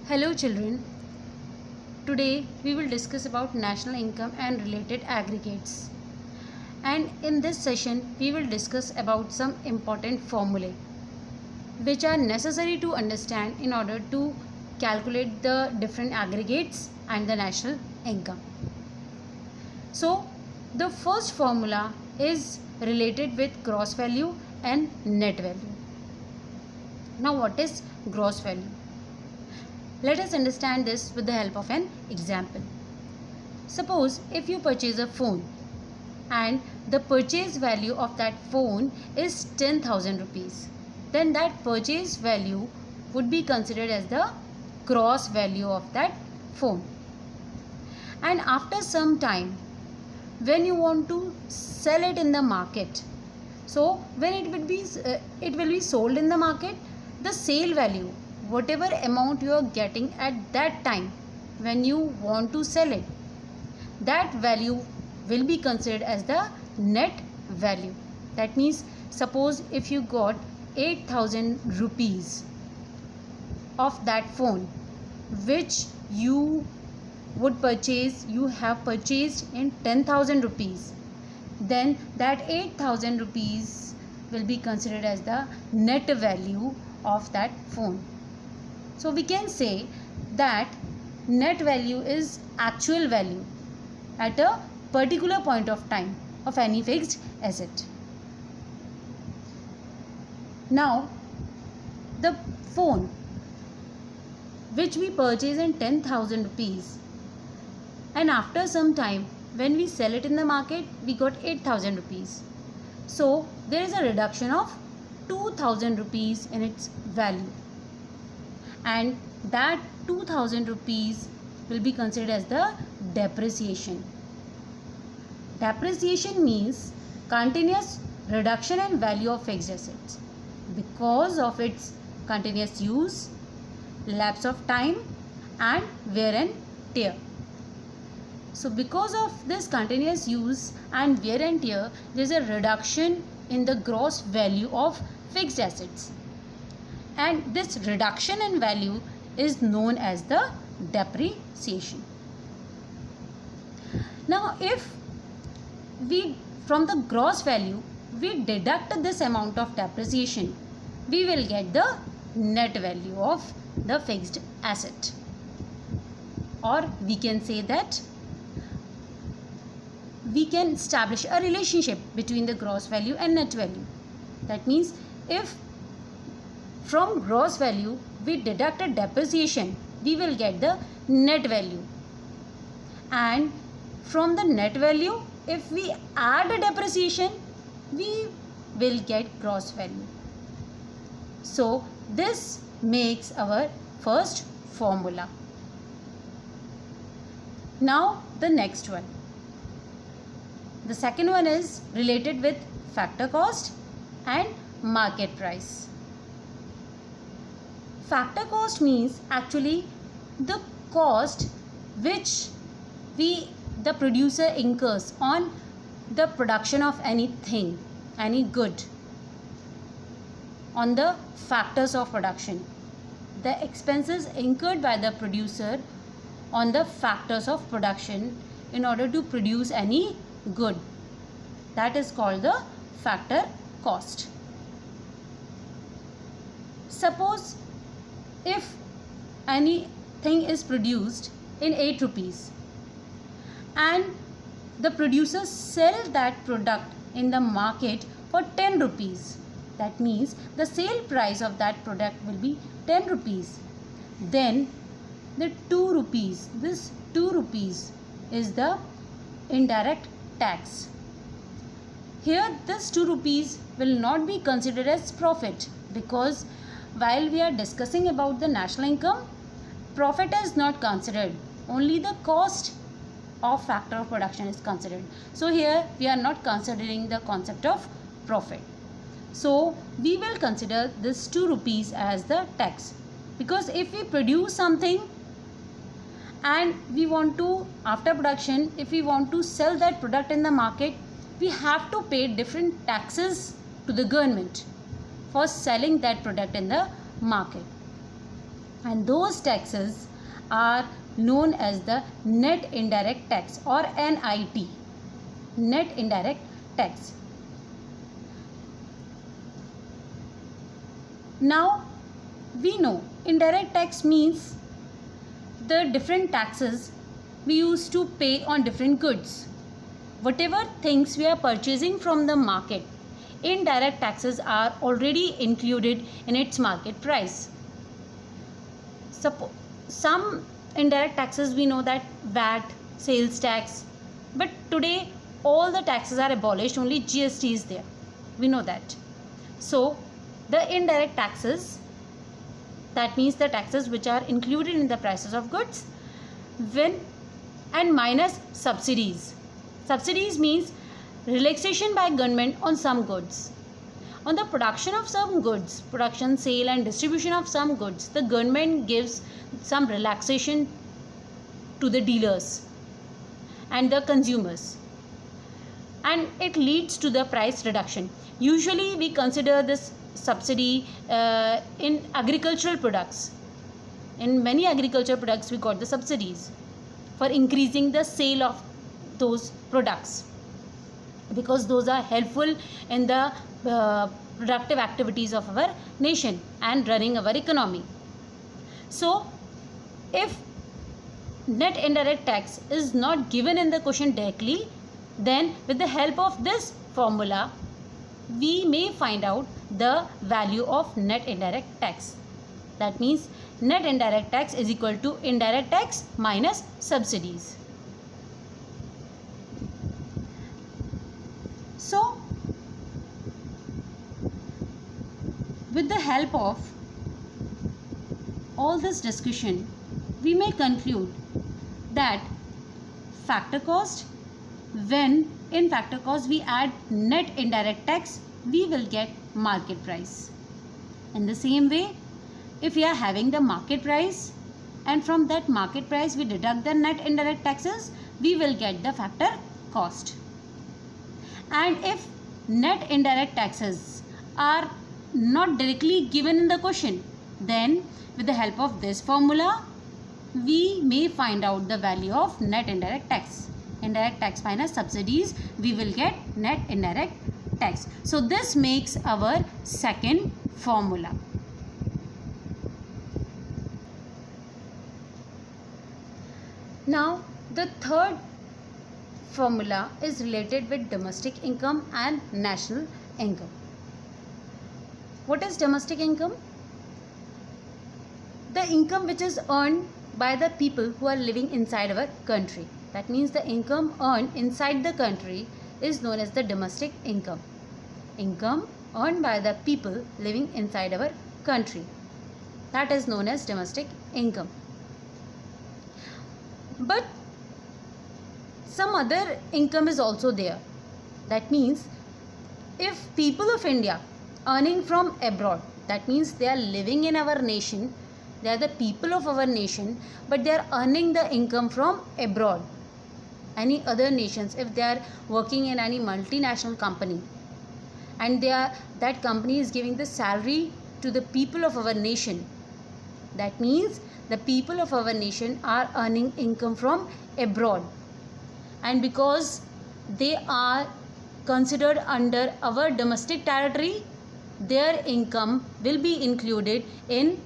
Hello children. Today we will discuss about national income and related aggregates. And in this session we will discuss about some important formulae which are necessary to understand in order to calculate the different aggregates and the national income. So the first formula is related with gross value and net value. Now what is gross value? Let us understand this with the help of an example. Suppose if you purchase a phone and the purchase value of that phone is 10,000 rupees, then that purchase value would be considered as the gross value of that phone. And after some time, when you want to sell it in the market, so when it will be sold in the market, the sale value, whatever amount you are getting at that time when you want to sell it, that value will be considered as the net value. That means suppose if you got 8,000 rupees of that phone which you have purchased in 10,000 rupees, then that 8,000 rupees will be considered as the net value of that phone. So we can say that net value is actual value at a particular point of time of any fixed asset. Now the phone which we purchase in 10,000 rupees, and after some time when we sell it in the market we got 8,000 rupees. So there is a reduction of 2,000 rupees in its value, and that 2,000 rupees will be considered as the depreciation. Depreciation means continuous reduction in value of fixed assets because of its continuous use, lapse of time and wear and tear. So because of this continuous use and wear and tear, there is a reduction in the gross value of fixed assets, and this reduction in value is known as the depreciation. Now if we from the gross value we deduct this amount of depreciation, we will get the net value of the fixed asset, or we can say that we can establish a relationship between the gross value and net value. That means if from gross value we deduct a depreciation, we will get the net value, and from the net value if we add a depreciation, we will get gross value. So this makes our first formula. Now the next one. The second one is related with factor cost and market price. Factor cost means actually the cost which the producer incurs on the production of anything, any good, on the factors of production, the expenses incurred by the producer on the factors of production in order to produce any good, that is called the factor cost. Suppose if anything is produced in 8 rupees and the producer sell that product in the market for 10 rupees, that means the sale price of that product will be 10 rupees. Then the 2 rupees, this 2 rupees is the indirect tax. Here this 2 rupees will not be considered as profit, because while we are discussing about the national income, profit is not considered, only the cost of factor of production is considered. So here we are not considering the concept of profit. So we will consider this 2 rupees as the tax, because if we produce something and we want to, after production, if we want to sell that product in the market, we have to pay different taxes to the government for selling that product in the market. and those taxes are known as the net indirect tax or NIT, net indirect tax. Now we know indirect tax means the different taxes we used to pay on different goods. Whatever things we are purchasing from the market, indirect taxes are already included in its market price. Some indirect taxes we know that VAT, sales tax, but today all the taxes are abolished, only GST is there. We know that. So the indirect taxes, that means the taxes which are included in the prices of goods, and minus subsidies. Subsidies means relaxation by government on some goods. On the production of some goods, production, sale and distribution of some goods, the government gives some relaxation to the dealers and the consumers, and it leads to the price reduction. Usually we consider this subsidy in agricultural products. In many agricultural products we got the subsidies for increasing the sale of those products, because those are helpful in the productive activities of our nation and running our economy. So if net indirect tax is not given in the question directly, then with the help of this formula we may find out the value of net indirect tax. That means net indirect tax is equal to indirect tax minus subsidies. So with the help of all this discussion, we may conclude that factor cost, when in factor cost we add net indirect tax, we will get market price. In the same way, if we are having the market price and from that market price we deduct the net indirect taxes, we will get the factor cost. And if net indirect taxes are not directly given in the question, then with the help of this formula we may find out the value of net indirect tax. Indirect tax minus subsidies, we will get net indirect tax. So this makes our second formula. Now the third formula is related with domestic income and national income. What is domestic income? The income which is earned by the people who are living inside our country. That means the income earned inside the country is known as the domestic income. Income earned by the people living inside our country, that is known as domestic income. But some other income is also there. That means if people of India earning from abroad, that means they are living in our nation, they are the people of our nation, but they are earning the income from abroad, any other nations. If they are working in any multinational company and that company is giving the salary to the people of our nation, that means the people of our nation are earning income from abroad, and because they are considered under our domestic territory, their income will be included in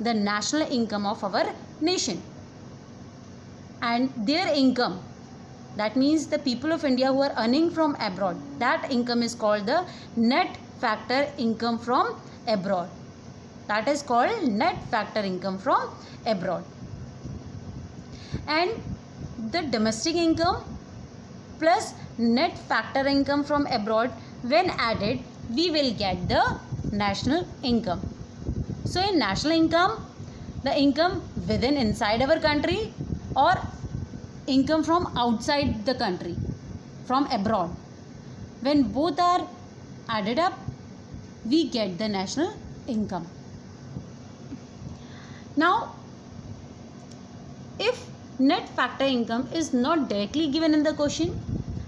the national income of our nation. And their income, that means the people of India who are earning from abroad, that income is called the net factor income from abroad. That is called net factor income from abroad. And the domestic income plus net factor income from abroad, when added, we will get the national income. So in national income, the income within inside our country or income from outside the country, from abroad, when both are added up, we get the national income. Now if net factor income is not directly given in the question,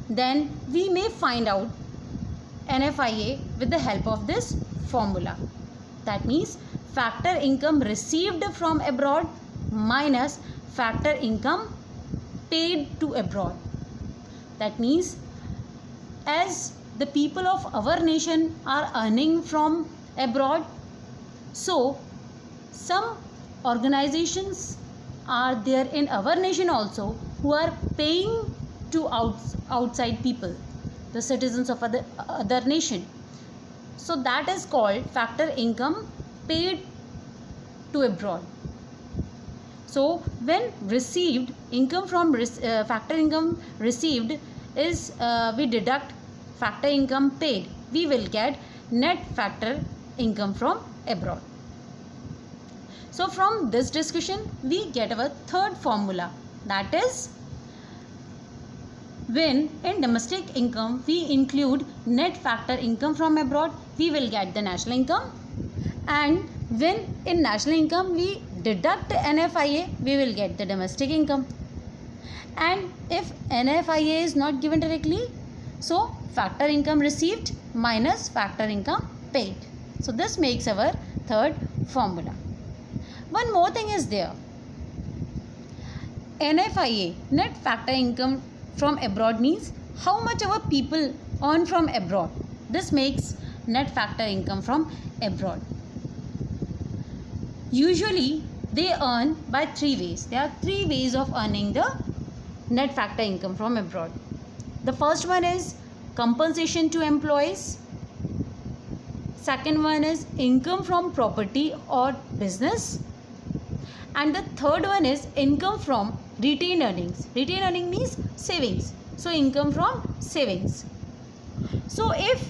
then we may find out NFIA with the help of this formula. That means factor income received from abroad minus factor income paid to abroad. That means as the people of our nation are earning from abroad, so some organizations are there in our nation also who are paying to outside people, the citizens of other nation. So that is called factor income paid to abroad. So when received income from factor income received is we deduct factor income paid, we will get net factor income from abroad. So from this discussion we get our third formula, that is when in domestic income we include net factor income from abroad, we will get the national income, and when in national income we deduct NFIA, we will get the domestic income. And if NFIA is not given directly, so factor income received minus factor income paid. So this makes our third formula. One more thing is there. NFIA, net factor income from abroad, means how much our people earn from abroad. This makes net factor income from abroad. Usually they earn by three ways. There are three ways of earning the net factor income from abroad. The first one is compensation to employees. Second one is income from property or business. And the third one is income from retained earnings. Retained earning means savings. So income from savings. So if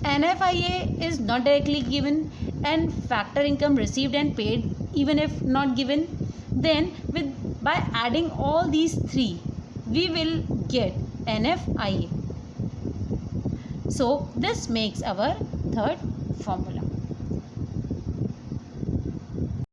NFIA is not directly given and factor income received and paid even if not given, then by adding all these three we will get NFIA. So this makes our third formula.